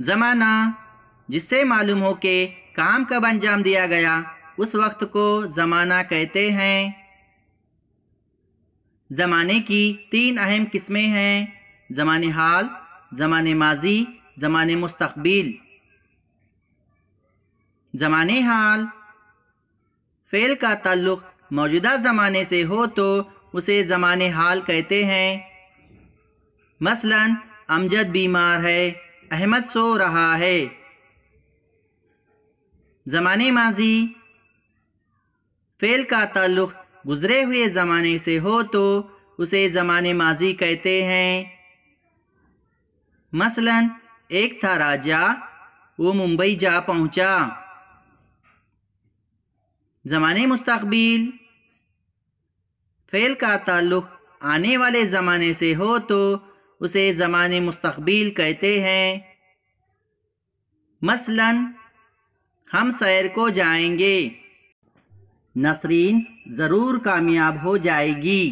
زمانہ، جس سے معلوم ہو کہ کام کب انجام دیا گیا، اس وقت کو زمانہ کہتے ہیں۔ زمانے کی 3 اہم قسمیں ہیں: زمان حال، زمان ماضی، زمان مستقبل۔ زمان حال، فعل کا تعلق موجودہ زمانے سے ہو تو اسے زمان حال کہتے ہیں۔ مثلا امجد بیمار ہے، احمد سو رہا ہے۔ زمان ماضی، فعل کا تعلق گزرے ہوئے زمانے سے ہو تو اسے زمان ماضی کہتے ہیں۔ مثلا ایک تھا راجا، وہ ممبئی جا پہنچا۔ زمان مستقبل، فعل کا تعلق آنے والے زمانے سے ہو تو اسے زمان مستقبل کہتے ہیں۔ مثلا ہم سیر کو جائیں گے، نسرین ضرور کامیاب ہو جائے گی۔